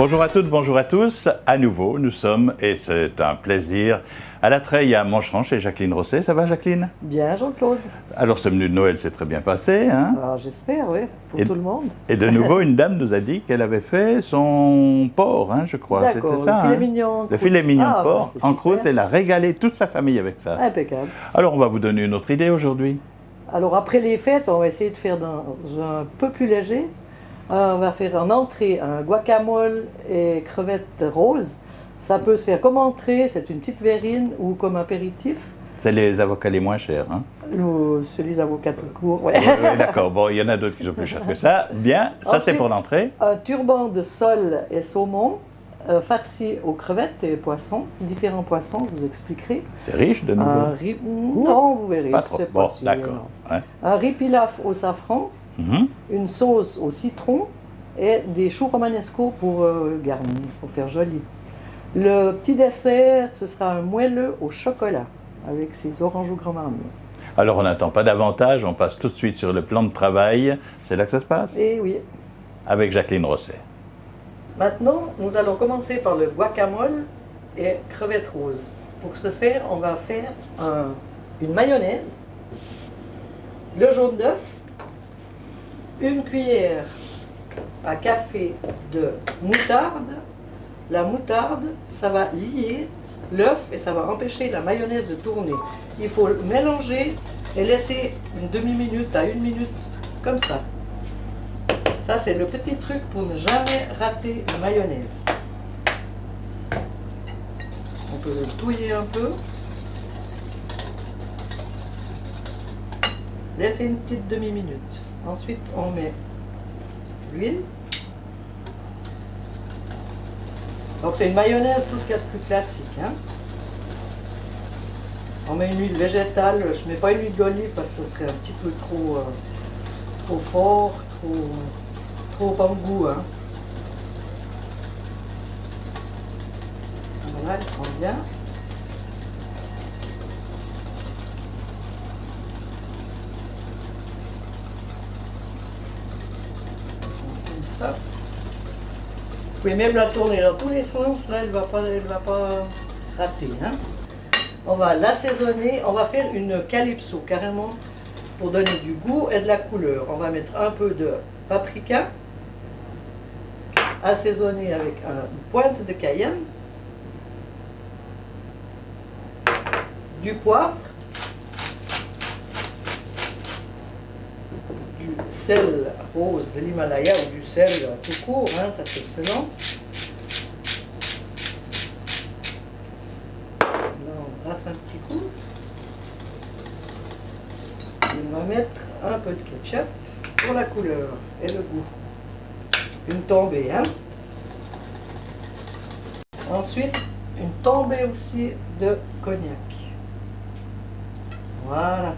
Bonjour à toutes, bonjour à tous. À nouveau, nous sommes, et c'est un plaisir, à la Treille à Moncheron chez Jacqueline Rosset. Ça va, Jacqueline? Bien, Jean-Claude. Alors, ce menu de Noël s'est très bien passé, hein? Alors, j'espère, oui, pour tout le monde. Et de nouveau, une dame nous a dit qu'elle avait fait son porc, hein, je crois. D'accord, c'était ça, le filet mignon. Le filet mignon de porc c'est en super. croûte. Elle a régalé toute sa famille avec ça. Impeccable. Alors, on va vous donner une autre idée aujourd'hui. Alors, après les fêtes, on va essayer de faire un peu plus léger. On va faire en entrée un guacamole et crevettes roses. Ça peut se faire comme entrée, c'est une petite verrine, ou comme apéritif. C'est les avocats les moins chers, hein? Ou celui avocats tout court, ouais. Oui, d'accord. Bon, il y en a d'autres qui sont plus chers que ça. Bien, ça c'est Ensuite, pour l'entrée. Un turban de sole et saumon, farci aux crevettes et poissons, différents poissons, je vous expliquerai. C'est riche de nouveau. Non, vous verrez, Pas trop. c'est Bon, pas si, d'accord. non. Ouais. Un riz pilaf au safran, une sauce au citron et des choux romanesco pour garnir, pour faire joli. Le petit dessert, ce sera un moelleux au chocolat avec ses oranges au grand marnier. Alors on n'attend pas davantage, on passe tout de suite sur le plan de travail. C'est là que ça se passe? Et oui. Avec Jacqueline Rosset. Maintenant, nous allons commencer par le guacamole et crevettes roses. Pour ce faire, on va faire une mayonnaise, le jaune d'œuf, une cuillère à café de moutarde. La moutarde, ça va lier l'œuf et ça va empêcher la mayonnaise de tourner. Il faut le mélanger et laisser une demi-minute à 1 minute comme ça. Ça, c'est le petit truc pour ne jamais rater la mayonnaise. On peut le touiller un peu. Laisser une petite demi-minute. Ensuite, on met l'huile. Donc, c'est une mayonnaise, tout ce qu'il y a de plus classique, hein. On met une huile végétale. Je ne mets pas une huile d'olive parce que ce serait un petit peu trop fort, trop en goût, hein. Voilà, elle prend bien. Comme ça. Vous pouvez même la tourner dans tous les sens, là, elle va pas rater, hein. On va l'assaisonner, on va faire une calypso carrément pour donner du goût et de la couleur. On va mettre un peu de paprika, assaisonné avec une pointe de cayenne, du poivre, du sel rose de l'Himalaya ou du sel tout court, hein, ça fait selon. Là, on brasse un petit coup. Et on va mettre un peu de ketchup pour la couleur et le goût. Une tombée, hein. Ensuite, une tombée aussi de cognac. Voilà.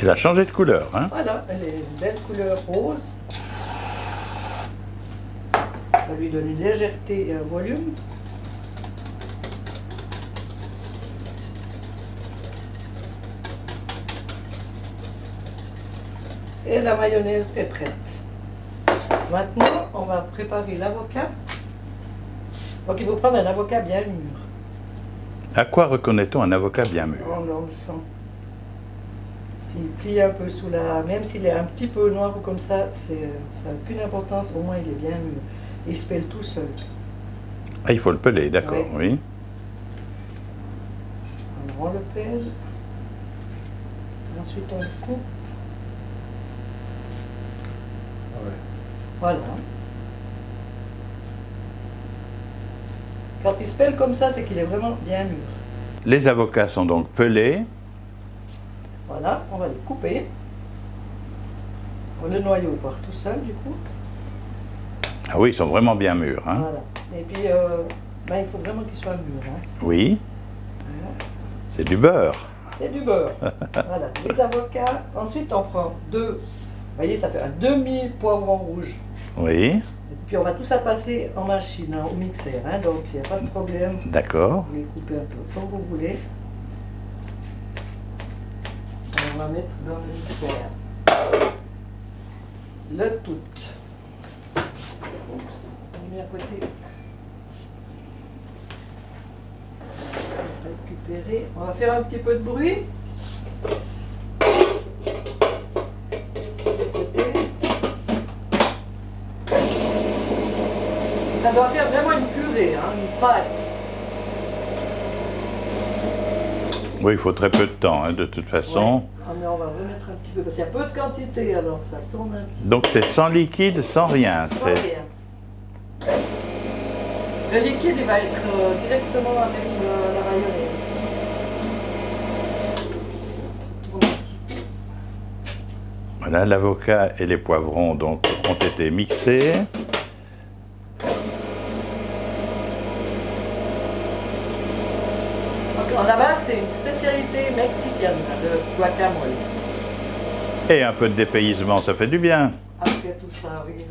Elle a changé de couleur, hein? Voilà, elle est une belle couleur rose. Ça lui donne une légèreté et un volume. Et la mayonnaise est prête. Maintenant, on va préparer l'avocat. Donc, il faut prendre un avocat bien mûr. À quoi reconnaît-on un avocat bien mûr? On le sent. S'il plie un peu sous la... Même s'il est un petit peu noir ou comme ça n'a aucune importance, au moins il est bien mûr. Il se pèle tout seul. Ah, il faut le peler, d'accord, oui. Alors on le pèle. Ensuite on le coupe. Voilà. Quand il se pèle comme ça, c'est qu'il est vraiment bien mûr. Les avocats sont donc pelés. Voilà, on va les couper. Le noyau part tout seul du coup. Ah oui, ils sont vraiment bien mûrs, hein? Voilà. Et puis, il faut vraiment qu'ils soient mûrs, hein. Oui. Voilà. C'est du beurre. C'est du beurre. Voilà, les avocats. Ensuite, on prend vous voyez, ça fait un demi-poivron rouge. Oui. Et puis, on va tout ça passer en machine, hein, au mixeur, hein, donc il n'y a pas de problème. D'accord. Vous les coupez un peu comme vous voulez. On va mettre dans le mixeur le tout. Oups, on met à côté récupérer. On va faire un petit peu de bruit. De côté. Ça doit faire vraiment une purée, hein, une pâte. Oui, il faut très peu de temps, hein, de toute façon. Ouais. Ah, mais on va remettre un petit peu, parce qu'il y a peu de quantité, alors ça tourne un petit peu. Donc c'est sans liquide, sans rien. Sans rien. Le liquide, il va être directement avec la mayonnaise. Tourne un petit peu. Voilà, l'avocat et les poivrons donc ont été mixés. Donc, là-bas, c'est une spécialité mexicaine, le guacamole. Et un peu de dépaysement, ça fait du bien. Après tout ça, oui.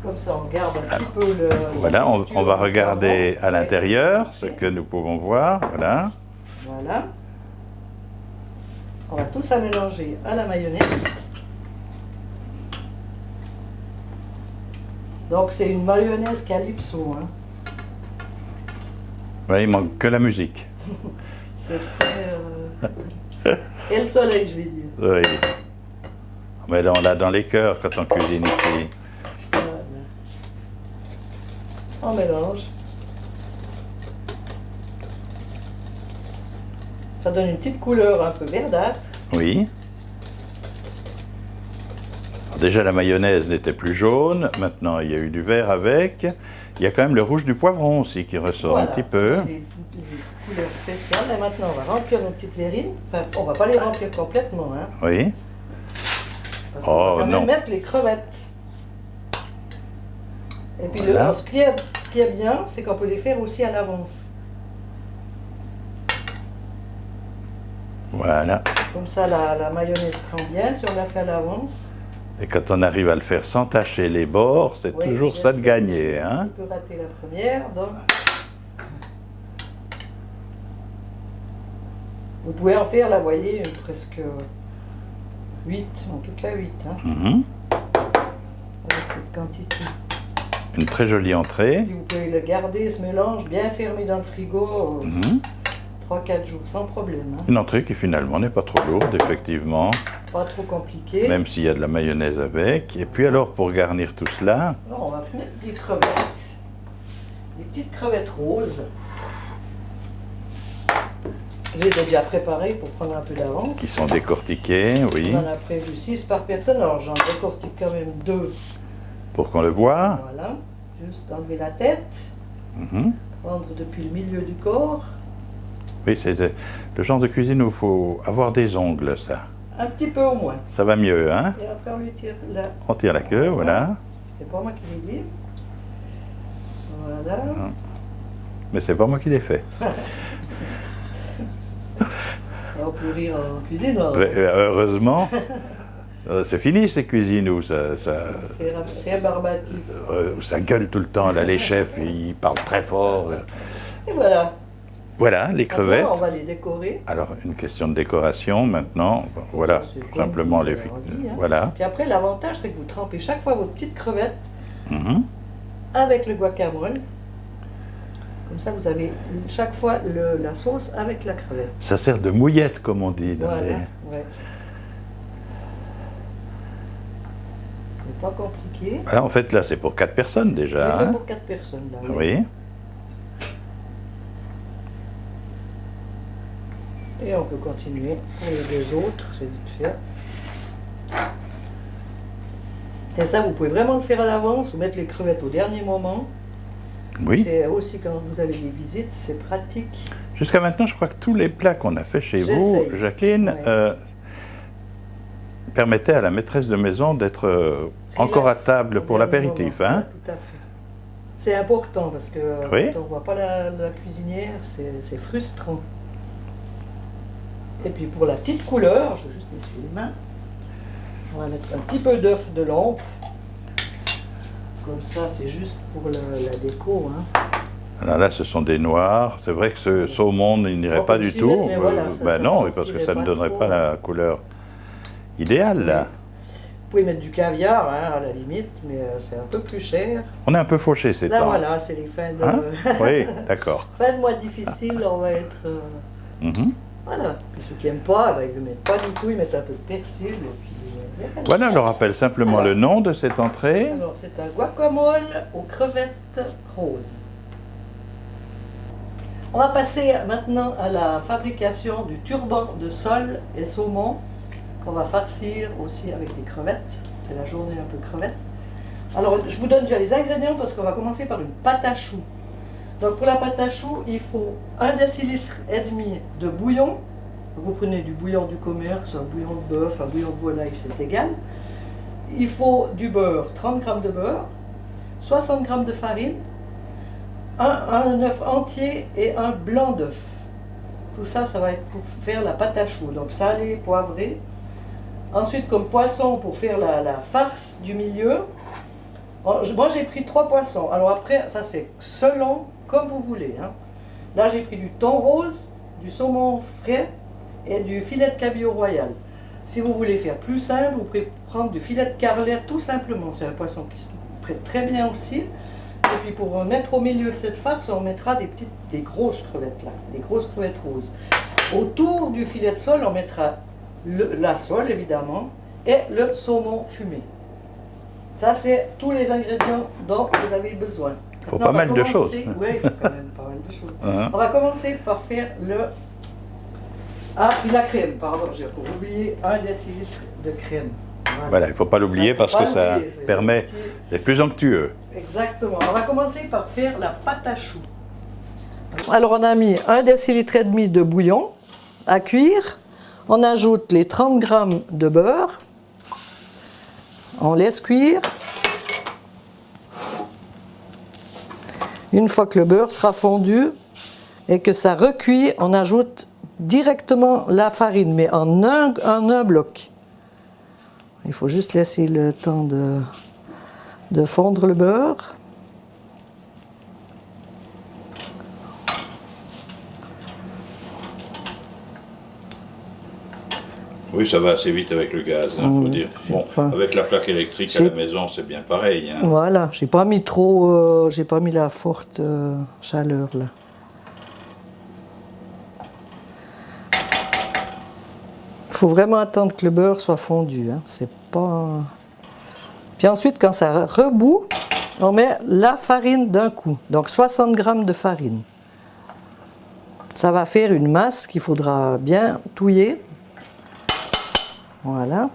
Comme ça, on garde un petit peu le... Voilà, on va regarder à l'intérieur ce Ok. que nous pouvons voir. Voilà. Voilà. On va tout ça mélanger à la mayonnaise. Donc, c'est une mayonnaise calypso, hein. Ouais, il manque que la musique. C'est très... Et le soleil, je vais dire. Oui. Mais là, on l'a dans les cœurs quand on cuisine ici. Voilà. On mélange. Ça donne une petite couleur un peu verdâtre. Oui. Alors déjà, la mayonnaise n'était plus jaune. Maintenant, il y a eu du vert avec. Il y a quand même le rouge du poivron aussi qui ressort Voilà, un petit peu. c'est les couleurs spéciales. Et maintenant, on va remplir nos petites verrines. Enfin, on va pas les remplir complètement, hein. Oui. Parce qu'on Oh, va quand non. même mettre les crevettes. Et puis, Voilà. ce qui est bien, c'est qu'on peut les faire aussi à l'avance. Voilà. Comme ça, la mayonnaise prend bien si on la fait à l'avance. Et quand on arrive à le faire sans tacher les bords, c'est Oui, toujours ça de j'essaie. gagner, J'ai un hein. petit peu raté la première, donc... Vous pouvez en faire, là, vous voyez, presque 8, en tout cas 8, hein, Mhm. avec cette quantité. Une très jolie entrée. Puis vous pouvez le garder, ce mélange, bien fermé dans le frigo, Mhm. 3-4 jours, sans problème, hein. Une entrée qui finalement n'est pas trop lourde, effectivement, Pas trop compliqué. même s'il y a de la mayonnaise avec. Et puis alors, pour garnir tout cela, Non, on va mettre des crevettes. Des petites crevettes roses. Je les ai déjà préparées pour prendre un peu d'avance. qui sont décortiquées, oui, On en a prévu 6 par personne, alors j'en décortique quand même 2. pour qu'on le voit. Voilà. Juste enlever la tête, Mhm. prendre depuis le milieu du corps. Oui, c'est le genre de cuisine où il faut avoir des ongles, ça. Un petit peu au moins. Ça va mieux, hein. Et après on lui tire là. On tire la queue, voilà. C'est pas moi qui l'ai dit. Voilà. Mais c'est pas moi qui l'ai fait. On peut rire en cuisine. Hein. Heureusement, c'est fini ces cuisines où C'est très barbatif. où ça gueule tout le temps. Là, les chefs, ils parlent très fort. Et voilà. Voilà, les crevettes. Maintenant, on va les décorer. Alors, une question de décoration maintenant. Voilà, Ça, c'est tout comme simplement vous les... avez envie, hein. Voilà. Puis après, l'avantage, c'est que vous trempez chaque fois votre petite crevette Mhm. avec le guacamole. Comme ça, vous avez chaque fois la sauce avec la crevette. Ça sert de mouillette, comme on dit. Dans Voilà, les... ouais. C'est pas compliqué. Voilà, en fait, là, c'est pour 4 personnes déjà. Je fais Hein. pour 4 personnes, là. Oui. Et on peut continuer pour les deux autres, c'est vite fait. Et ça, vous pouvez vraiment le faire à l'avance ou mettre les crevettes au dernier moment. Oui. C'est aussi quand vous avez des visites, c'est pratique. Jusqu'à maintenant, je crois que tous les plats qu'on a fait chez vous, J'essaye. Jacqueline, Ouais. permettaient à la maîtresse de maison d'être encore à Relax, table au pour dernier l'apéritif. moment. Hein. Ouais, tout à fait. C'est important parce que Oui. quand on ne voit pas la cuisinière, c'est frustrant. Et puis pour la petite couleur, je vais juste m'essuyer les mains. On va mettre un petit peu d'œuf de lampe. Comme ça, c'est juste pour la déco. Hein. Alors là, ce sont des noirs. C'est vrai que ce saumon, il n'irait On pas peut du s'y tout. mettre, mais voilà, ça Ben ne non, parce que sortirait ça ne pas donnerait trop. pas la couleur idéale. Là. Vous pouvez mettre du caviar, hein, à la limite, mais c'est un peu plus cher. On est un peu fauché ces Là, temps. voilà, c'est les fins de, Hein? Oui, d'accord. fin de mois difficiles, on va être... Mhm. voilà. Et ceux qui n'aiment pas, ben, ils ne le mettent pas du tout, ils mettent un peu de persil. Et puis, Voilà, je rappelle simplement le nom de cette entrée. alors, c'est un guacamole aux crevettes roses. On va passer maintenant à la fabrication du turban de sole et saumon qu'on va farcir aussi avec des crevettes. C'est la journée un peu crevette. Alors, je vous donne déjà les ingrédients parce qu'on va commencer par une pâte à choux. Donc, pour la pâte à choux, il faut 1,5 décilitre de bouillon. Donc, vous prenez du bouillon du commerce, un bouillon de bœuf, un bouillon de volaille, c'est égal. Il faut du beurre, 30 g de beurre, 60 g de farine, un œuf entier et un blanc d'œuf. Tout ça, ça va être pour faire la pâte à choux. Donc, salé, poivré. Ensuite, comme poisson, pour faire la farce du milieu, moi j'ai pris 3 poissons. Alors après, ça c'est selon, comme vous voulez. Hein. Là, j'ai pris du thon rose, du saumon frais et du filet de cabillaud royal. Si vous voulez faire plus simple, vous pouvez prendre du filet de carlet tout simplement. C'est un poisson qui se prête très bien aussi. Et puis pour mettre au milieu de cette farce, on mettra des grosses crevettes là, des grosses crevettes roses. Autour du filet de sole, on mettra la sole évidemment et le saumon fumé. Ça, c'est tous les ingrédients dont vous avez besoin. Il faut pas mal de choses. Oui, il faut quand même pas mal de choses. Hein? On va commencer par faire puis la crème, pardon, j'ai oublié 1 décilitre de crème. Voilà, il ne faut pas l'oublier parce que ça permet d'être plus onctueux. Exactement. On va commencer par faire la pâte à choux. Alors, on a mis 1,5 décilitre de bouillon à cuire. On ajoute les 30 g de beurre. On laisse cuire. Une fois que le beurre sera fondu et que ça recuit, on ajoute directement la farine, mais en un bloc. Il faut juste laisser le temps de fondre le beurre. Oui, ça va assez vite avec le gaz, hein, faut dire. Bon, avec la plaque électrique à la maison, c'est bien pareil. Hein. Voilà, j'ai pas mis trop, j'ai pas mis la forte chaleur là. Il faut vraiment attendre que le beurre soit fondu, hein. C'est pas. Puis ensuite, quand ça rebout, on met la farine d'un coup, donc 60 g de farine. Ça va faire une masse qu'il faudra bien touiller. Voilà.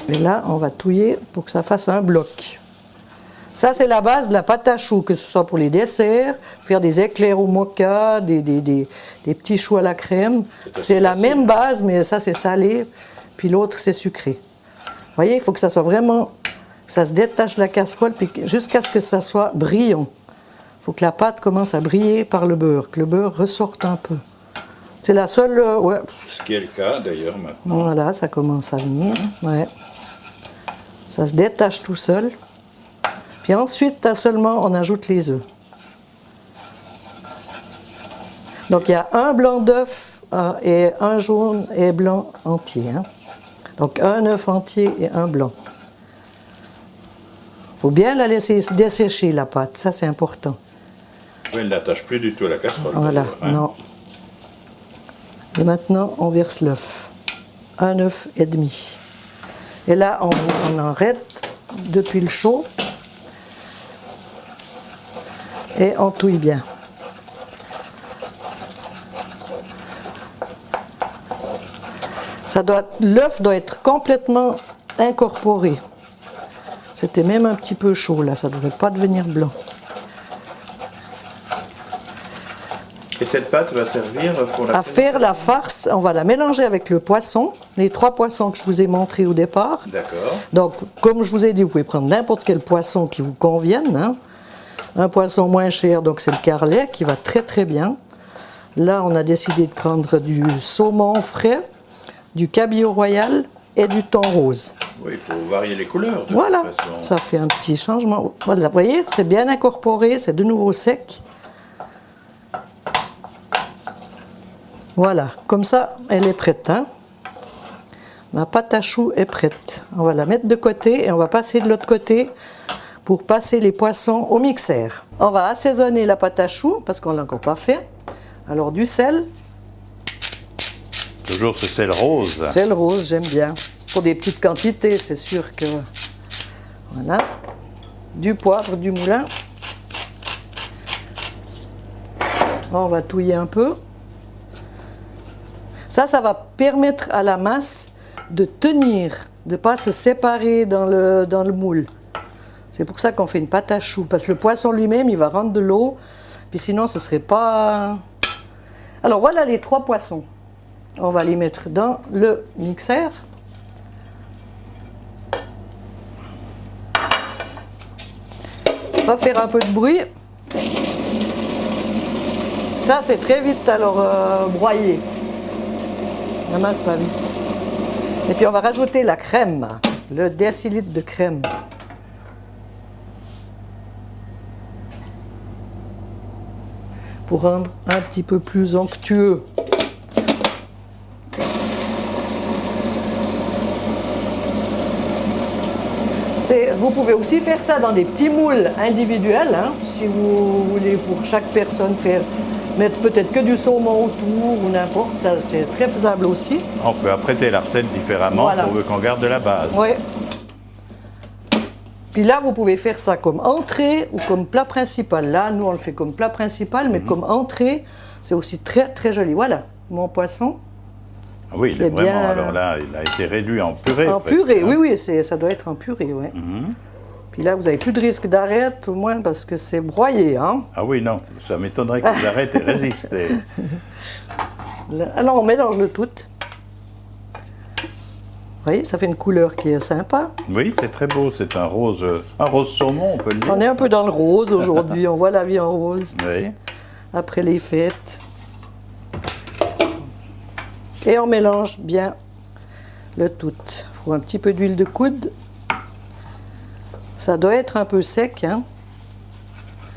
Et là, on va touiller pour que ça fasse un bloc. Ça, c'est la base de la pâte à choux, que ce soit pour les desserts, faire des éclairs au mocha, des petits choux à la crème. C'est la même base, mais ça, c'est salé, puis l'autre, c'est sucré. Vous voyez, il faut que ça soit vraiment, ça se détache de la casserole, puis jusqu'à ce que ça soit brillant. Il faut que la pâte commence à briller par le beurre, que le beurre ressorte un peu. C'est la seule... ouais. Ce qui est le cas d'ailleurs maintenant. Voilà, ça commence à venir. Ouais. Ça se détache tout seul. Puis ensuite, seulement, on ajoute les œufs. Donc il y a un blanc d'œuf et un jaune et blanc entier. Hein. Donc un œuf entier et un blanc. Il faut bien la laisser dessécher, la pâte. Ça, c'est important. Oui, elle n'attache plus du tout à la casserole. Voilà, hein. non. Et maintenant, on verse l'œuf. Un œuf et demi. Et là, on arrête depuis le chaud. Et on touille bien. L'œuf doit être complètement incorporé. C'était même un petit peu chaud là, ça ne devrait pas devenir blanc. Et cette pâte va servir pour la... À faire la farce, on va la mélanger avec le poisson, les 3 poissons que je vous ai montrés au départ. D'accord. Donc, comme je vous ai dit, vous pouvez prendre n'importe quel poisson qui vous convienne. Hein. Un poisson moins cher, donc c'est le carlet qui va très très bien. Là, on a décidé de prendre du saumon frais, du cabillaud royal et du thon rose. Oui, il faut varier les couleurs. Voilà, toute façon. ça fait un petit changement. Voilà, vous voyez, c'est bien incorporé, c'est de nouveau sec. Voilà, comme ça, elle est prête. Hein. Ma pâte à choux est prête. On va la mettre de côté et on va passer de l'autre côté pour passer les poissons au mixeur. On va assaisonner la pâte à choux parce qu'on ne l'a encore pas fait. Alors du sel. Toujours ce sel rose. Sel rose, j'aime bien. Pour des petites quantités, c'est sûr que... Voilà. Du poivre, du moulin. On va touiller un peu. Ça va permettre à la masse de tenir, de ne pas se séparer dans le moule. C'est pour ça qu'on fait une pâte à choux, parce que le poisson lui-même, il va rendre de l'eau, puis sinon ce ne serait pas... Alors voilà les 3 poissons. On va les mettre dans le mixeur. On va faire un peu de bruit. Ça, c'est très vite, alors broyer. La masse va vite. Et puis on va rajouter la crème, le décilitre de crème. Pour rendre un petit peu plus onctueux. Vous pouvez aussi faire ça dans des petits moules individuels, hein, si vous voulez pour chaque personne mettre peut-être que du saumon autour ou n'importe, ça c'est très faisable aussi. On peut apprêter la recette différemment Voilà. pour qu'on garde de la base. Oui. Puis là, vous pouvez faire ça comme entrée ou comme plat principal. Là, nous, on le fait comme plat principal, mais comme entrée, c'est aussi très, très joli. Voilà, mon poisson. Ah oui, il est vraiment, bien... alors là, il a été réduit en purée. En presque, purée, hein. oui, oui, ça doit être en purée, oui. Puis là, vous n'avez plus de risque d'arrêt, au moins, parce que c'est broyé, hein. Ah oui, non, ça m'étonnerait qu'ils arrêtent et résistent. Alors, on mélange le tout. Vous voyez, ça fait une couleur qui est sympa. Oui, c'est très beau, c'est un rose saumon, on peut le dire. On est un peu dans le rose aujourd'hui, on voit la vie en rose. Oui. Après les fêtes. Et on mélange bien le tout. Il faut un petit peu d'huile de coude. Ça doit être un peu sec, hein.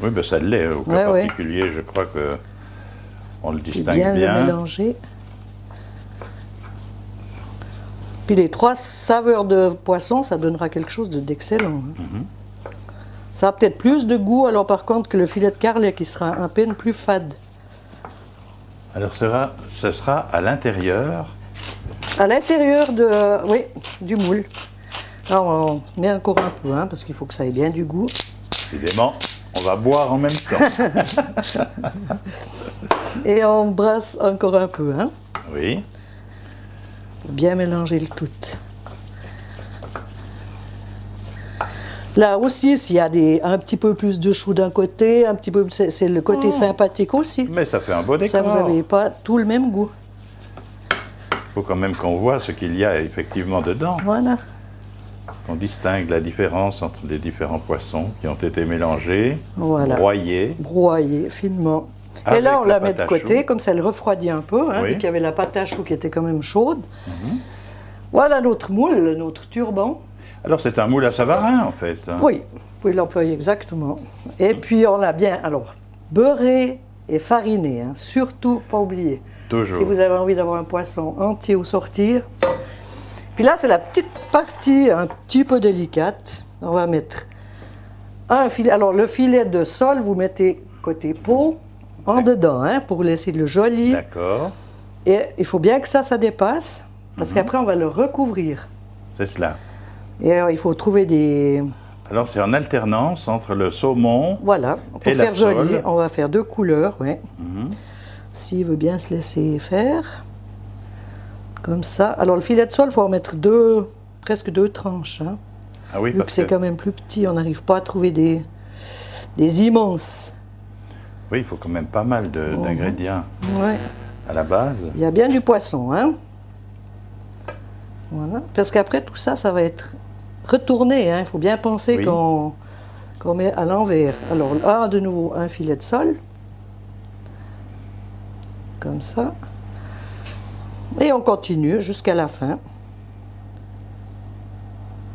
Oui, ben ça l'est. Au cas Ouais, particulier, je crois que on le Et distingue bien bien. le mélanger. Puis les 3 saveurs de poisson, ça donnera quelque chose d'excellent. Hein. Ça a peut-être plus de goût, alors par contre, que le filet de carlet qui sera un peine plus fade. Alors, ce sera à l'intérieur. À l'intérieur du moule. Alors on met encore un peu, hein, parce qu'il faut que ça ait bien du goût. Décidément, on va boire en même temps. Et on brasse encore un peu, hein, Oui. pour bien mélanger le tout. Là aussi, s'il y a un petit peu plus de choux d'un côté, un petit peu, c'est le côté sympathique aussi. Mais ça fait un beau décor. Ça, vous n'avez pas tout le même goût. Il faut quand même qu'on voit ce qu'il y a effectivement dedans. Voilà. On distingue la différence entre les différents poissons qui ont été mélangés, Voilà. broyés. Broyer finement. Et Avec là, on la la met pâte de à côté, choux. comme ça, elle refroidit un peu, hein, Oui. vu qu'il y avait la pâte à choux qui était quand même chaude. Voilà notre moule, notre turban. Alors, c'est un moule à Savarin, en fait. Hein. Oui, vous pouvez l'employer exactement. Et puis, on l'a bien, alors, beurré et fariné, hein, surtout pas oublier. Toujours. Si vous avez envie d'avoir un poisson entier au sortir. Puis là, c'est la petite partie un petit peu délicate. On va mettre un filet. Alors, le filet de sol, vous mettez côté peau, en dedans, hein, pour laisser le joli. D'accord, Et il faut bien que ça dépasse, parce qu'après, on va le recouvrir. c'est cela. Et alors, il faut trouver des... Alors, c'est en alternance entre le saumon. Voilà, pour Et la faire joli, sole. on va faire 2 couleurs, oui. S'il veut bien se laisser faire. Comme ça. Alors, le filet de sol, il faut en mettre presque 2 tranches. Hein. Ah oui, Vu que parce c'est quand même plus petit, on n'arrive pas à trouver des immenses. oui, il faut quand même pas mal d'ingrédients Ouais. à la base. Il y a bien du poisson, hein. Voilà. Parce qu'après, tout ça, ça va être retourné, hein. Il faut bien penser Oui. qu'on met à l'envers. Alors, là, de nouveau, un filet de sol. Comme ça. Et on continue jusqu'à la fin.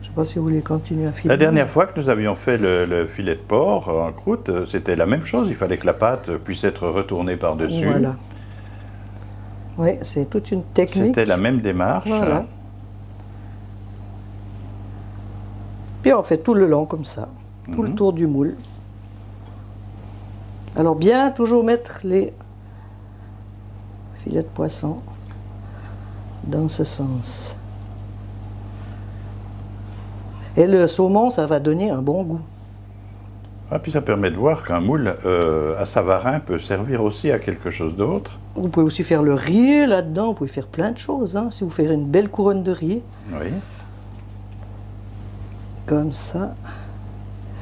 Je ne sais pas si vous voulez continuer à filmer. La dernière fois que nous avions fait le filet de porc en croûte, c'était la même chose. Il fallait que la pâte puisse être retournée par-dessus. Voilà. Oui, c'est toute une technique. C'était la même démarche. Voilà. Hein. Puis on fait tout le long comme ça, tout le tour du moule. Alors bien toujours mettre les filets de poisson dans ce sens. Et le saumon, ça va donner un bon goût. Ah, puis ça permet de voir qu'un moule à Savarin peut servir aussi à quelque chose d'autre. Vous pouvez aussi faire le riz là-dedans, vous pouvez faire plein de choses. Hein, si vous faites une belle couronne de riz, Oui. comme ça.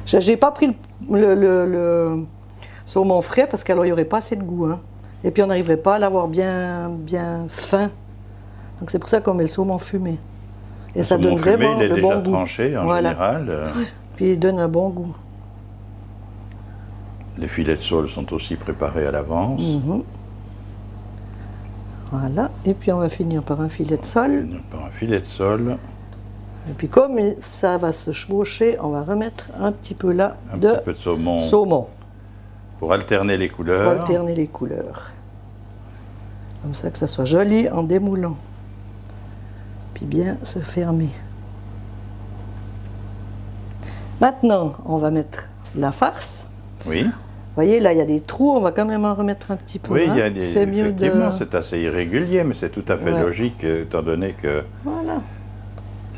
J'ai pas pris le saumon frais parce qu'alors il n'y aurait pas assez de goût. Hein. Et puis on n'arriverait pas à l'avoir bien fin. Donc c'est pour ça qu'on met le saumon fumé. Et ça donne vraiment il est le déjà bon goût. tranché en général. Puis il donne un bon goût. Les filets de sole sont aussi préparés à l'avance. Voilà. Et puis on va finir par un filet de sole. Par un filet de sole. Et puis comme ça va se chevaucher, on va remettre un petit peu là Un petit peu de saumon. Pour alterner les couleurs. Pour alterner les couleurs. Comme ça que ça soit joli en démoulant. Puis bien se fermer. Maintenant, on va mettre la farce. Oui. Vous voyez, là, il y a des trous, on va quand même en remettre un petit peu. Oui, hein. il y a des, C'est mieux effectivement, de... c'est assez irrégulier, mais c'est tout à fait logique, étant donné que Voilà.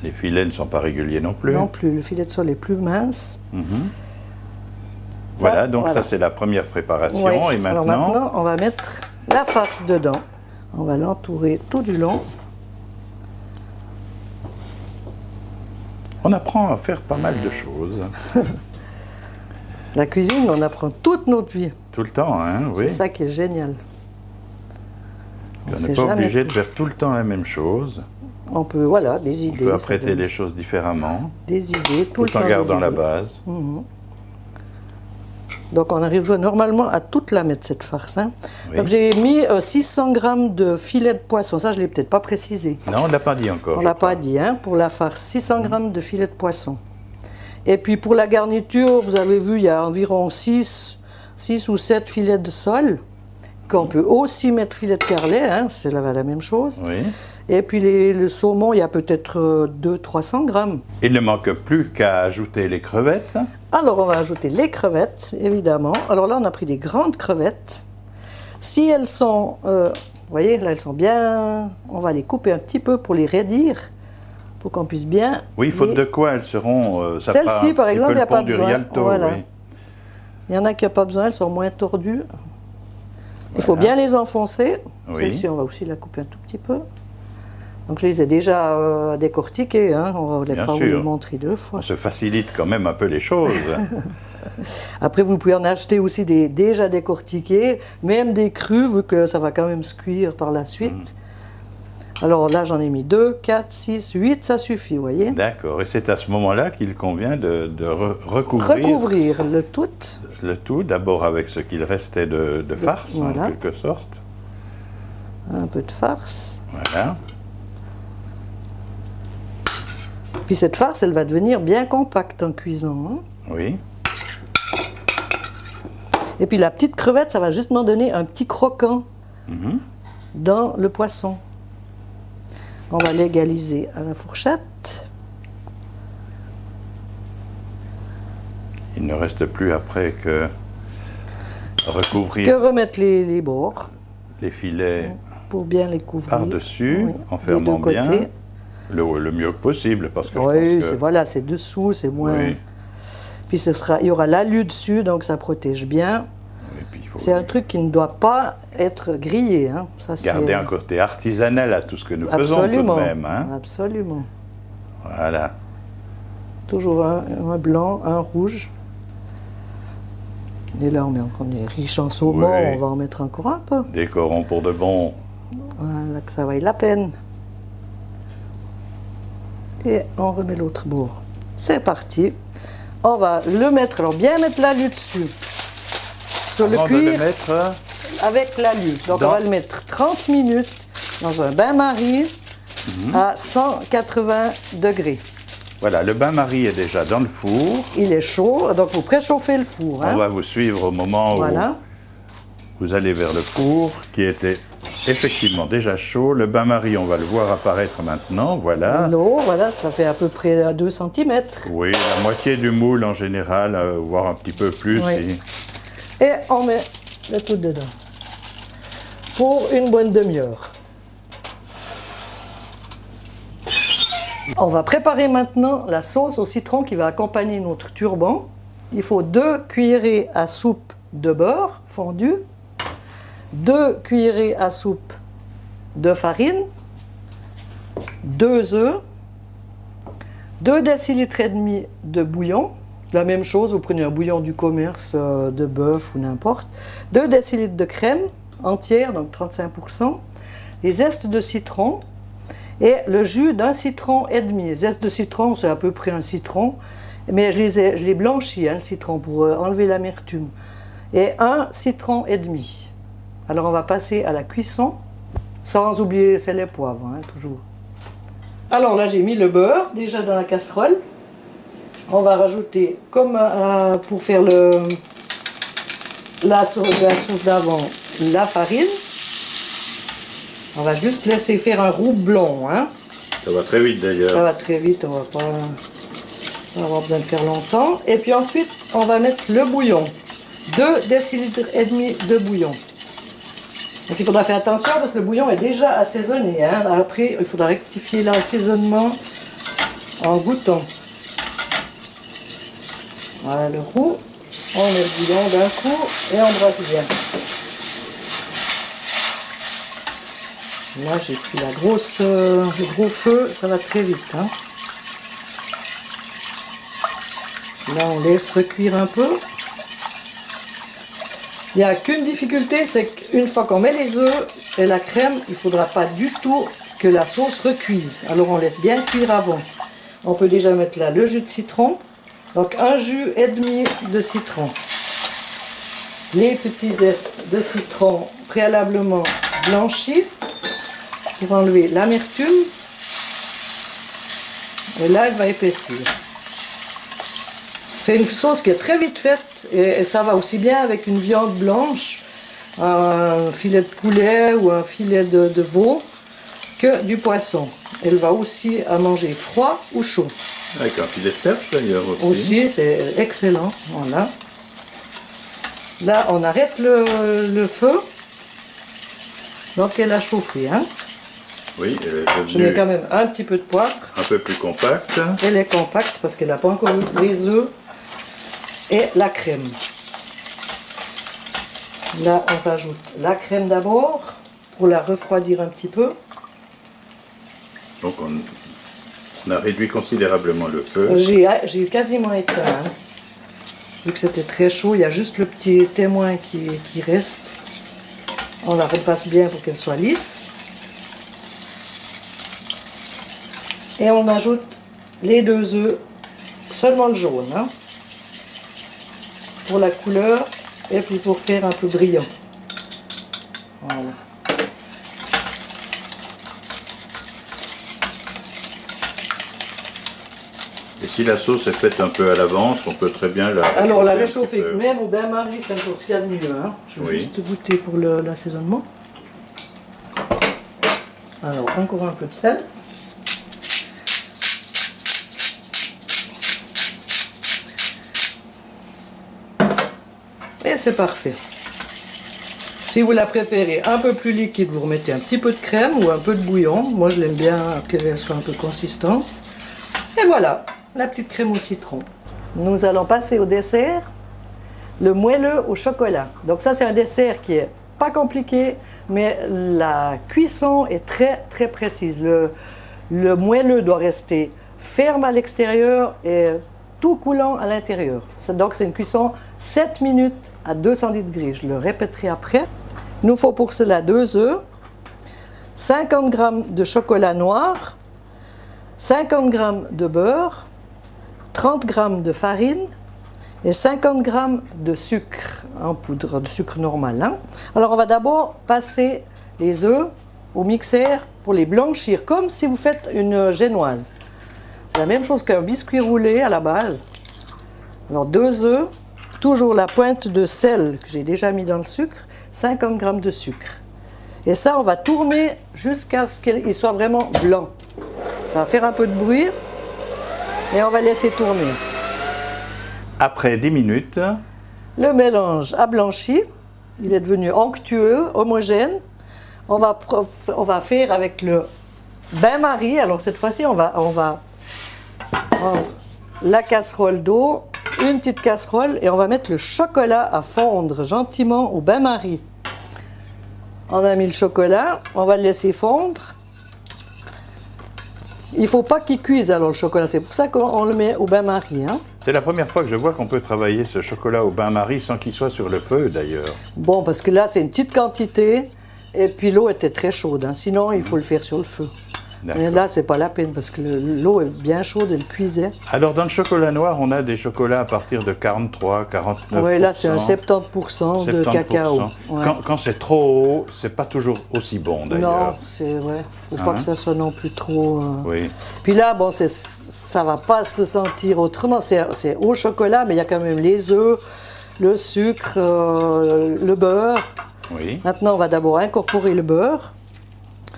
les filets ne sont pas réguliers non plus. Non plus, le filet de sole est plus mince. Voilà, donc ça c'est la première préparation. Oui. Et Alors maintenant, on va mettre la farce dedans. On va l'entourer tout du long. On apprend à faire pas mal de choses. La cuisine, on apprend toute notre vie. Tout le temps, hein, oui. C'est ça qui est génial. On n'est pas obligé de faire tout le temps la même chose. On peut, voilà, des idées. On peut apprêter les choses différemment. Des idées, tout le temps. Tout en gardant la base. Donc on arrive normalement à toute la mettre, cette farce. Hein. Oui. Donc j'ai mis 600 grammes de filet de poisson. Ça, je ne l'ai peut-être pas précisé. Non, on ne l'a pas dit encore. On ne l'a pas dit, hein, pour la farce. 600 grammes de filet de poisson. Et puis pour la garniture, vous avez vu, il y a environ 6 ou 7 filets de sole, qu'on peut aussi mettre filet de carlet, hein, c'est la même chose. Oui. Et puis le saumon, il y a peut-être 200-300 grammes. Il ne manque plus qu'à ajouter les crevettes. Alors on va ajouter les crevettes, évidemment. Alors là, on a pris des grandes crevettes. Si elles sont, vous voyez, là, elles sont bien... On va les couper un petit peu pour les raidir, pour qu'on puisse bien... Oui, faute de quoi elles seront... Celle-ci, par exemple, il n'y a pas besoin. Rialto, voilà. oui. Il y en a qui n'ont pas besoin, elles sont moins tordues. Il faut bien les enfoncer. Oui. Celle-ci, on va aussi la couper un tout petit peu. Donc je les ai déjà décortiquées, hein. On ne va pas vous les montrer deux fois. On se facilite quand même un peu les choses. Après, vous pouvez en acheter aussi des déjà décortiqués, même des crus, vu que ça va quand même se cuire par la suite. Alors là, j'en ai mis 2, 4, 6, 8, ça suffit, vous voyez. D'accord, et c'est à ce moment-là qu'il convient de recouvrir le tout. Le tout, d'abord avec ce qu'il restait de farce, voilà. en quelque sorte. Un peu de farce. Voilà. Puis cette farce, elle va devenir bien compacte en cuisant. Hein. Oui. Et puis la petite crevette, ça va justement donner un petit croquant dans le poisson. On va l'égaliser à la fourchette. Il ne reste plus après que recouvrir Que remettre les bords. les filets pour bien les couvrir. Par-dessus, oui, en fermant bien. Côtés. Le mieux possible, parce que oui, je pense que... voilà, c'est dessous, c'est moins... Oui. Puis il y aura l'alu dessus, donc ça protège bien. Oui, puis il faut C'est un truc qui ne doit pas être grillé. Hein. Ça, garder un côté artisanal à tout ce que nous faisons tout de même. Hein. Absolument. Voilà. Toujours un blanc, un rouge. Et là, on est riche en saumon, Oui. on va en mettre encore un peu. Décorons pour de bon. Voilà, que ça vaille la peine. Et on remet l'autre bord. C'est parti. On va le mettre, alors bien mettre l'alu dessus. Sur Avant le cuir, de le mettre avec l'alu. Donc on va le mettre 30 minutes dans un bain-marie à 180 degrés. Voilà, le bain-marie est déjà dans le four. Il est chaud, donc vous préchauffez le four. Hein. On va vous suivre au moment où vous allez vers le four, qui était effectivement déjà chaud. Le bain-marie, on va le voir apparaître maintenant, voilà. L'eau, voilà, ça fait à peu près 2 cm. Oui, la moitié du moule en général, voire un petit peu plus. Oui. Et on met le tout dedans. Pour une bonne demi-heure. On va préparer maintenant la sauce au citron qui va accompagner notre turban. Il faut 2 cuillerées à soupe de beurre fondu, 2 cuillerées à soupe de farine, 2 œufs, 2 décilitres et demi de bouillon. La même chose, vous prenez un bouillon du commerce de bœuf ou n'importe. 2 décilitres de crème entière, donc 35%. Les zestes de citron et le jus d'un citron et demi. Les zestes de citron, c'est à peu près un citron. Mais je les blanchis, hein, le citron, pour enlever l'amertume. Et 1 citron et demi. Alors on va passer à la cuisson, sans oublier sel et poivre, hein, toujours. Alors là, j'ai mis le beurre déjà dans la casserole. On va rajouter, comme pour faire la sauce d'avant, la farine. On va juste laisser faire un roux blond. Hein. Ça va très vite d'ailleurs. Ça va très vite, on va pas avoir besoin de faire longtemps. Et puis ensuite, on va mettre le bouillon. 2 décilitres et demi de bouillon. Donc il faudra faire attention parce que le bouillon est déjà assaisonné. Hein. Après, il faudra rectifier l'assaisonnement en goûtant. Voilà le roux. On met le bouillon d'un coup et on brasse bien. Là, j'ai pris le gros feu, ça va très vite. Hein. Là, on laisse recuire un peu. Il n'y a qu'une difficulté, c'est qu'une fois qu'on met les œufs et la crème, il ne faudra pas du tout que la sauce recuise. Alors, on laisse bien cuire avant. On peut déjà mettre là le jus de citron. Donc, 1 jus et demi de citron. Les petits zestes de citron préalablement blanchis pour enlever l'amertume. Et là, elle va épaissir. C'est une sauce qui est très vite faite et ça va aussi bien avec une viande blanche, un filet de poulet ou un filet de veau que du poisson. Elle va aussi à manger froid ou chaud. Avec un filet de perche d'ailleurs aussi. Aussi, c'est excellent. Voilà. Là, on arrête le feu. Donc, elle a chauffé. Hein. Oui, elle est Je mets devenue quand même un petit peu de poivre. un peu plus compacte. Elle est compacte parce qu'elle n'a pas encore eu les œufs et la crème. Là, on rajoute la crème d'abord pour la refroidir un petit peu. Donc on a réduit considérablement le feu. J'ai quasiment éteint. Hein. Vu que c'était très chaud, il y a juste le petit témoin qui reste. On la repasse bien pour qu'elle soit lisse. Et on ajoute les 2 œufs, seulement le jaune, hein, pour la couleur et puis pour faire un peu brillant. Voilà. Et si la sauce est faite un peu à l'avance, on peut très bien la réchauffer. Alors la un petit réchauffer, peu. même au bain-marie, c'est encore ce qu'il y a de mieux. Hein. Je vais juste goûter pour l'assaisonnement. Alors encore un peu de sel. Et c'est parfait. Si vous la préférez un peu plus liquide, vous remettez un petit peu de crème ou un peu de bouillon. Moi, je l'aime bien qu'elle soit un peu consistante. Et voilà, la petite crème au citron. Nous allons passer au dessert, le moelleux au chocolat. Donc ça, c'est un dessert qui est pas compliqué, mais la cuisson est très, très précise. Le moelleux doit rester ferme à l'extérieur et tout coulant à l'intérieur. Donc c'est une cuisson 7 minutes à 210 degrés. Je le répéterai après. Il nous faut pour cela 2 œufs, 50 g de chocolat noir, 50 g de beurre, 30 g de farine et 50 g de sucre en poudre, de sucre normal. Hein. Alors on va d'abord passer les œufs au mixeur pour les blanchir, comme si vous faites une génoise. C'est la même chose qu'un biscuit roulé à la base. Alors 2 œufs, toujours la pointe de sel que j'ai déjà mis dans le sucre, 50 g de sucre. Et ça, on va tourner jusqu'à ce qu'il soit vraiment blanc. Ça va faire un peu de bruit et on va laisser tourner. Après 10 minutes, Le mélange a blanchi, il est devenu onctueux, homogène. On va faire avec le bain-marie. Alors cette fois-ci, on va prendre la casserole d'eau, une petite casserole, et on va mettre le chocolat à fondre gentiment au bain-marie. On a mis le chocolat, on va le laisser fondre. Il ne faut pas qu'il cuise alors le chocolat, c'est pour ça qu'on le met au bain-marie. Hein. c'est la première fois que je vois qu'on peut travailler ce chocolat au bain-marie sans qu'il soit sur le feu d'ailleurs. Bon, parce que là c'est une petite quantité, et puis l'eau était très chaude, hein. Sinon il faut le faire sur le feu. D'accord. Mais là c'est pas la peine parce que l'eau est bien chaude, elle cuisait. Alors dans le chocolat noir, on a des chocolats à partir de 43, 49%. Oui, là c'est un 70% de 70%. cacao. Ouais. Quand c'est trop haut, c'est pas toujours aussi bon Non, d'ailleurs. c'est vrai. Faut pas que ça soit non plus trop. Oui. Puis là, bon, ça va pas se sentir autrement. C'est au chocolat, mais il y a quand même les œufs, le sucre, le beurre. Oui. Maintenant, on va d'abord incorporer le beurre.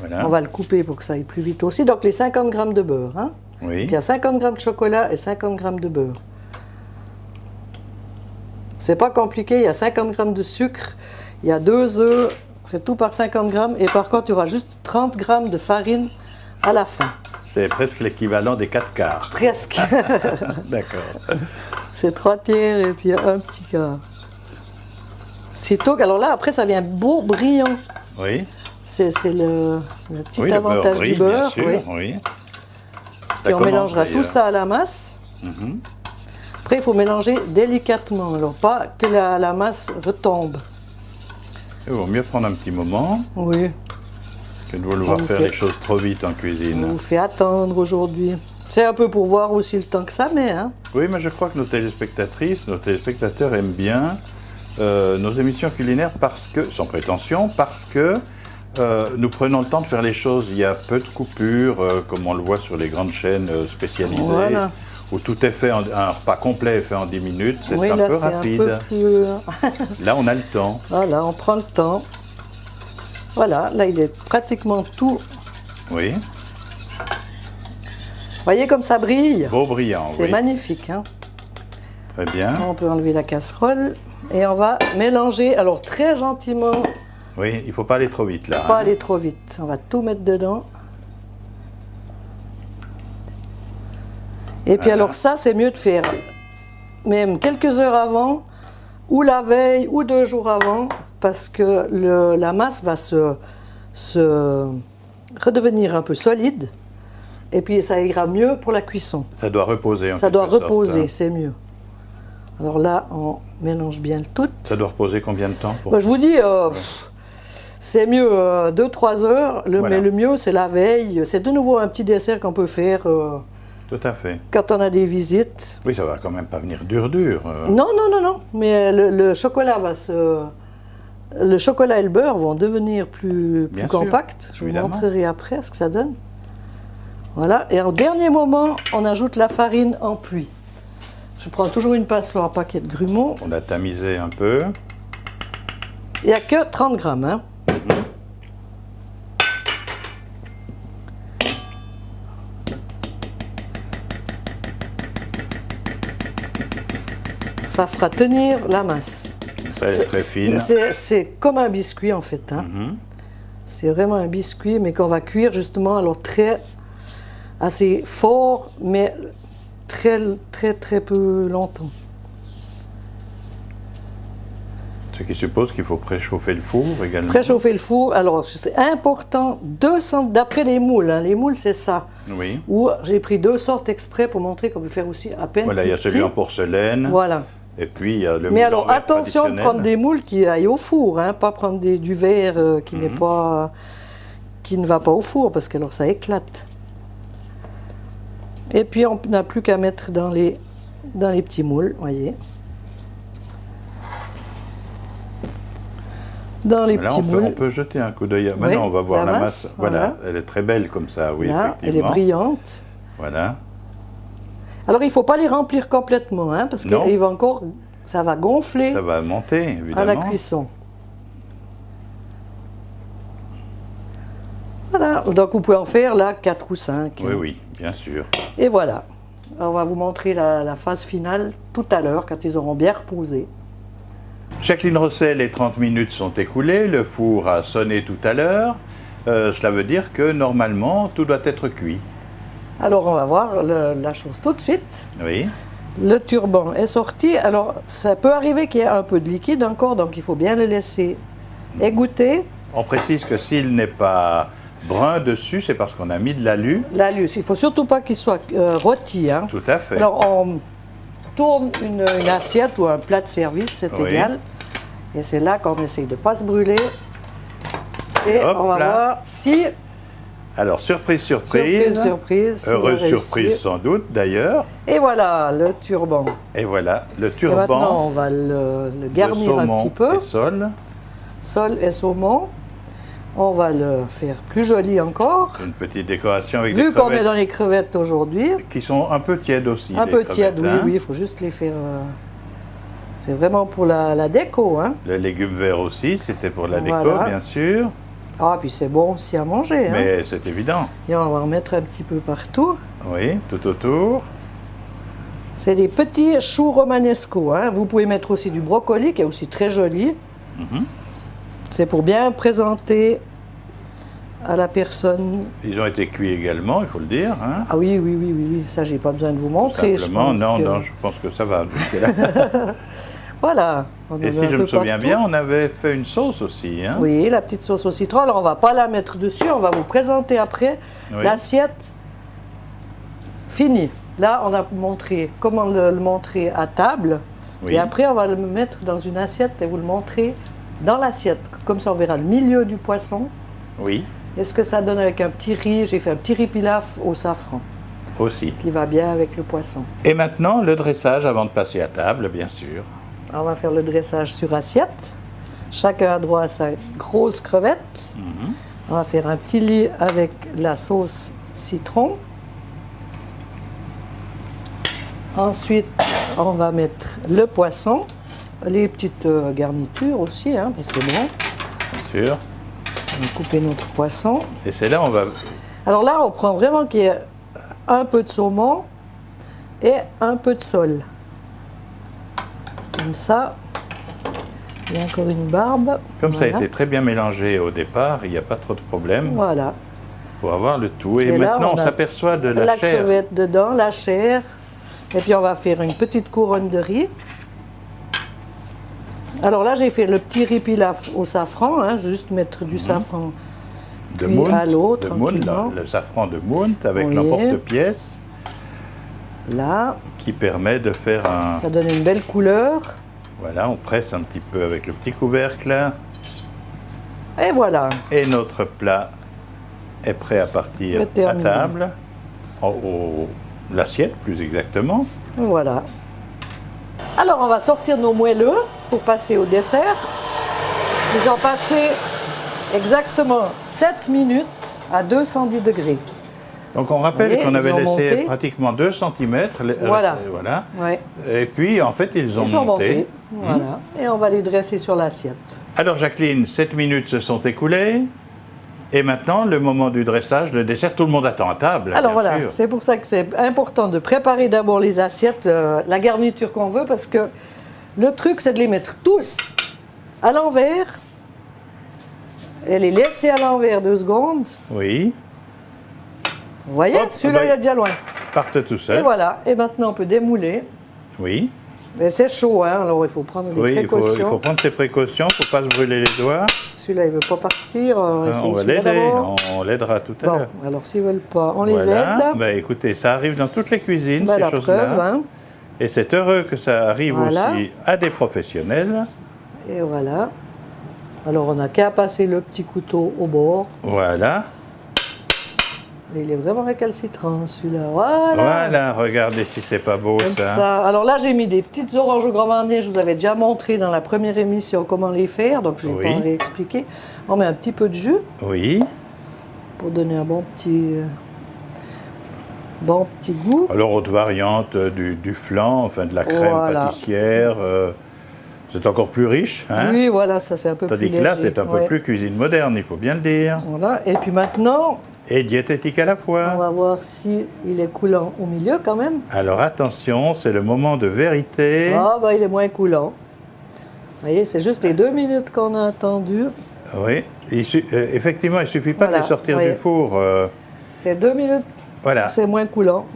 Voilà. On va le couper pour que ça aille plus vite aussi. Donc les 50 grammes de beurre. Hein. Oui. Il y a 50 grammes de chocolat et 50 grammes de beurre. C'est pas compliqué. Il y a 50 grammes de sucre. Il y a 2 œufs. C'est tout par 50 grammes. Et par contre, il y aura juste 30 grammes de farine à la fin. C'est presque l'équivalent des 4 quarts. Presque. D'accord. C'est 3 tiers et puis un petit quart. Sitôt que, alors là, après, ça vient beau, brillant. Oui. C'est le petit Oui, avantage le beurre du beurre. brille, bien sûr, oui. oui. Puis on commence, mélangera tout d'ailleurs. ça à la masse. Après, il faut mélanger délicatement. Alors, pas que la masse retombe. Il vaut mieux prendre un petit moment Oui, que de vouloir vous faire fait- les choses trop vite en on cuisine. vous fait attendre aujourd'hui. C'est un peu pour voir aussi le temps que ça met. Hein. Oui, mais je crois que nos téléspectatrices, nos téléspectateurs aiment bien nos émissions culinaires parce que, sans prétention, parce que nous prenons le temps de faire les choses. Il y a peu de coupures, comme on le voit sur les grandes chaînes spécialisées, Voilà. où tout est fait, un repas complet est fait en 10 minutes. C'est Oui, un là, peu c'est un rapide. peu plus... Là, on a le temps. Voilà, on prend le temps. Voilà, là, il est pratiquement tout. Oui. Voyez comme ça brille. Beau brillant, C'est oui. magnifique. Hein. Très bien. On peut enlever la casserole et on va mélanger, alors très gentiment, Oui, il ne faut pas aller trop vite là. pas hein. aller trop vite. On va tout mettre dedans. Et puis Voilà. alors ça, c'est mieux de faire même quelques heures avant, ou la veille, ou 2 jours avant, parce que la masse va se redevenir un peu solide, et puis ça ira mieux pour la cuisson. Ça doit reposer en Ça doit quelque sorte, reposer, hein. c'est mieux. Alors là, on mélange bien le tout. Ça doit reposer combien de temps pour... Bah, je vous dis, c'est mieux 2-3 heures, Voilà. mais le mieux c'est la veille. C'est de nouveau un petit dessert qu'on peut faire Tout à fait. quand on a des visites. Oui, ça va quand même pas venir dur. Non, mais le chocolat va se... Le chocolat et le beurre vont devenir plus Bien sûr, compacts. Je vous évidemment. montrerai après ce que ça donne. Voilà, et au dernier moment, on ajoute la farine en pluie. Je prends toujours une passoire, un paquet de grumeaux. On a tamisé un peu. Il n'y a que 30 grammes. Hein. Ça fera tenir la masse. Ça est très fine. C'est comme un biscuit en fait. Hein. C'est vraiment un biscuit, mais qu'on va cuire justement alors assez fort, mais très peu longtemps. Ce qui suppose qu'il faut préchauffer le four également. Préchauffer le four, alors c'est important, 200, d'après les moules, hein, les moules c'est ça. Oui. Où j'ai pris 2 sortes exprès pour montrer qu'on peut faire aussi à peine Voilà, il y a plus celui petit. en porcelaine. Voilà. Et puis il y a le Mais moule alors en verre attention de traditionnel. prendre des moules qui aillent au four, hein, pas prendre du verre qui n'est pas, qui ne va pas au four parce que alors ça éclate. Et puis on n'a plus qu'à mettre dans les petits moules, voyez. Dans les Là, petits on moules. peut jeter un coup d'œil. Oui, Maintenant, on va voir la la masse, masse. Voilà, elle est très belle comme ça, oui, Là, elle est effectivement. brillante. Voilà. Alors il ne faut pas les remplir complètement, hein, parce Non. que ça va gonfler Ça va monter, à évidemment. la cuisson. Voilà, donc vous pouvez en faire là 4 ou 5. Oui, oui, bien sûr. Et voilà. On va vous montrer la phase finale tout à l'heure, quand ils auront bien reposé. Jacqueline Rosset, les 30 minutes sont écoulées, le four a sonné tout à l'heure. Cela veut dire que normalement, tout doit être cuit. Alors on va voir la chose tout de suite. Oui, Le turban est sorti. Alors ça peut arriver qu'il y ait un peu de liquide encore, donc il faut bien le laisser égoutter. on précise que s'il n'est pas brun dessus, c'est parce qu'on a mis de l'alu. L'alu, il ne faut surtout pas qu'il soit rôti. Hein. Tout à fait. Alors on tourne une assiette ou un plat de service, c'est Oui. égal. Et c'est là qu'on essaye de ne pas se brûler. Et Hop on va là. voir si, Alors, surprise, surprise, surprise, si on Heureuse a réussi. surprise sans doute d'ailleurs. Et voilà, le turban. Et voilà, le Et maintenant, turban, on va le de garnir un saumon petit peu. et sole. Sol et saumon. On va le faire plus joli encore. Une petite décoration avec Vu des qu'on est crevettes dans les crevettes aujourd'hui, qui sont un peu tièdes aussi. un les peu tiède, crevettes, oui, hein. oui, il faut juste les faire. C'est vraiment pour la déco, hein. Le légume vert aussi, c'était pour la déco, Voilà. bien sûr. Ah, puis c'est bon aussi à manger, hein. Mais c'est évident. Et on va en mettre un petit peu partout. Oui, tout autour. C'est des petits choux romanesco, hein. Vous pouvez mettre aussi du brocoli, qui est aussi très joli. Mhm. C'est pour bien présenter à la personne. Ils ont été cuits également, il faut le dire. Hein. Ah oui, oui, oui, oui, oui. Ça, j'ai pas besoin de vous montrer. je Simplement, pense non, que- non, je pense que ça va. jusque-là. Voilà. On en Et met si un je peu me souviens partout. bien, on avait fait une sauce aussi. Hein. Oui, la petite sauce au citron. Alors, on va pas la mettre dessus. On va vous présenter après Oui. l'assiette finie. Là, on a montré comment le montrer à table. Oui. Et après, on va le mettre dans une assiette et vous le montrer dans l'assiette. Comme ça, on verra le milieu du poisson. Oui, Et ce que ça donne avec un petit riz. J'ai fait un petit riz pilaf au safran aussi. qui va bien avec le poisson. Et maintenant, le dressage avant de passer à table, bien sûr. On va faire le dressage sur assiette. Chacun a droit à sa grosse crevette. On va faire un petit lit avec la sauce citron. Ensuite, on va mettre le poisson, les petites garnitures aussi, hein, parce que c'est bon. Bien sûr. On va couper notre poisson. Et c'est là on va... Alors là, on prend vraiment qu'il y ait un peu de saumon et un peu de sole. Comme ça. Il y a encore une barbe. Comme ça a Voilà. été très bien mélangé au départ, il n'y a pas trop de problème Voilà. pour avoir le tout. Et, Et là, maintenant, on on a s'aperçoit de la La chair. crevette dedans, la chair. Et puis on va faire une petite couronne de riz. Alors là, j'ai fait le petit riz pilaf au safran, hein, juste mettre du safran de cuit Mount, à l'eau, de Mount, tranquillement. le safran de Mount avec Oui. l'emporte-pièce Là, qui permet de faire un... ça donne une belle couleur. Voilà, on presse un petit peu avec le petit couvercle Et voilà. et notre plat est prêt à partir Et à terminé. table, l'assiette plus exactement. Voilà. Alors, on va sortir nos moelleux pour passer au dessert. Ils ont passé exactement 7 minutes à 210 degrés. Donc on rappelle voyez, qu'on ils avait ont laissé monté. pratiquement 2 cm. Voilà. Voilà. Ouais. Et puis en fait ils ont Ils sont monté. montés. Voilà. Et on va les dresser sur l'assiette. Alors Jacqueline, 7 minutes se sont écoulées. Et maintenant, le moment du dressage, le dessert, tout le monde attend à table. Alors bien voilà, sûr. c'est pour ça que c'est important de préparer d'abord les assiettes, la garniture qu'on veut, parce que le truc, c'est de les mettre tous à l'envers et les laisser à l'envers 2 secondes. Oui, Vous voyez, Hop, celui-là, bah, il est déjà loin. partent tout Et seul. voilà, et maintenant on peut démouler. Oui, Mais c'est chaud, hein, alors il faut prendre des oui il précautions. faut prendre ses précautions pour ne pas se brûler les doigts. Celui-là, il ne veut pas partir. On va Ah, essayer on va celui-là l'aider, d'abord. on l'aidera tout à Bon, l'heure. alors s'ils ne veulent pas, on les Voilà. aide. Ben, écoutez, ça arrive dans toutes les cuisines, Ben, ces la choses-là. preuve, hein. Et c'est heureux que ça arrive Voilà. aussi à des professionnels. Et voilà. Alors on n'a qu'à passer le petit couteau au bord. Voilà. Et il est vraiment récalcitrant celui-là. Voilà. Voilà, regardez si c'est pas beau Comme ça. ça. Alors là, j'ai mis des petites oranges au grand marnier. Je vous avais déjà montré dans la première émission comment les faire, donc je ne vais Oui. pas en réexpliquer. On met un petit peu de jus Oui. pour donner un bon petit goût. Alors, autre variante du flan, enfin de la crème Voilà. pâtissière, C'est encore plus riche, hein? Oui, voilà, ça c'est un peu plus Tandis léger. que là, c'est un peu ouais. plus cuisine moderne, il faut bien le dire. Voilà, et puis maintenant, Et diététique à la on fois. va voir si il est coulant au milieu quand même. Alors attention, c'est le moment de vérité. Ah, bah il est moins coulant. Vous voyez, c'est juste les 2 minutes qu'on a attendu. Oui, effectivement, il ne suffit pas de Voilà, les sortir oui. du four. C'est 2 minutes, Voilà. c'est moins coulant.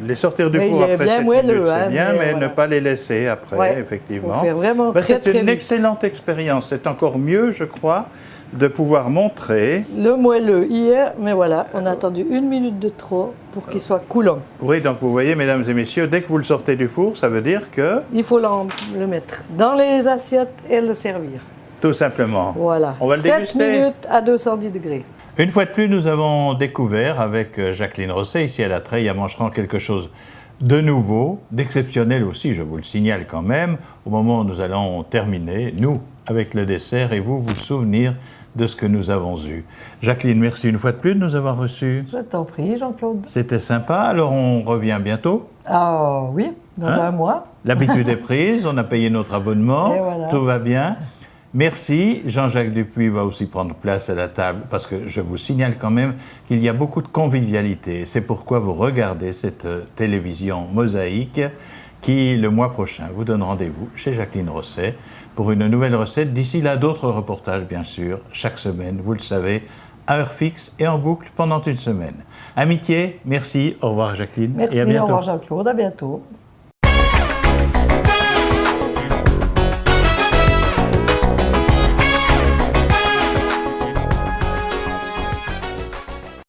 Les sortir du Mais four il est après bien 7 moelleux, minutes, c'est hein, bien, mais voilà. ne pas les laisser après, Ouais, effectivement. faut faire vraiment Ben, très, c'est très une vite. excellente expérience. C'est encore mieux, je crois, de pouvoir montrer. Le moelleux hier, mais voilà, on a attendu 1 minute de trop pour qu'il soit coulant. Oui, donc vous voyez, mesdames et messieurs, dès que vous le sortez du four, ça veut dire que, Il faut le mettre dans les assiettes et le servir. tout simplement, Voilà, on va le 7 déguster. minutes à 210 degrés. Une fois de plus, nous avons découvert avec Jacqueline Rosset, ici à la Treille, à Mancheran, quelque chose de nouveau, d'exceptionnel aussi, je vous le signale quand même, au moment où nous allons terminer, nous, avec le dessert, et vous souvenir de ce que nous avons eu. Jacqueline, merci une fois de plus de nous avoir reçus. Je t'en prie, Jean-Claude. C'était sympa, alors on revient bientôt. Ah oui, dans Hein? un mois. L'habitude est prise, on a payé notre abonnement, Et voilà. tout va bien. Merci. Jean-Jacques Dupuis va aussi prendre place à la table parce que je vous signale quand même qu'il y a beaucoup de convivialité. C'est pourquoi vous regardez cette télévision Mosaïque qui, le mois prochain, vous donne rendez-vous chez Jacqueline Rosset pour une nouvelle recette. D'ici là, d'autres reportages, bien sûr, chaque semaine, vous le savez, à heure fixe et en boucle pendant une semaine. Amitié, merci. Au revoir Jacqueline. Merci, et à bientôt. au revoir Jean-Claude, à bientôt.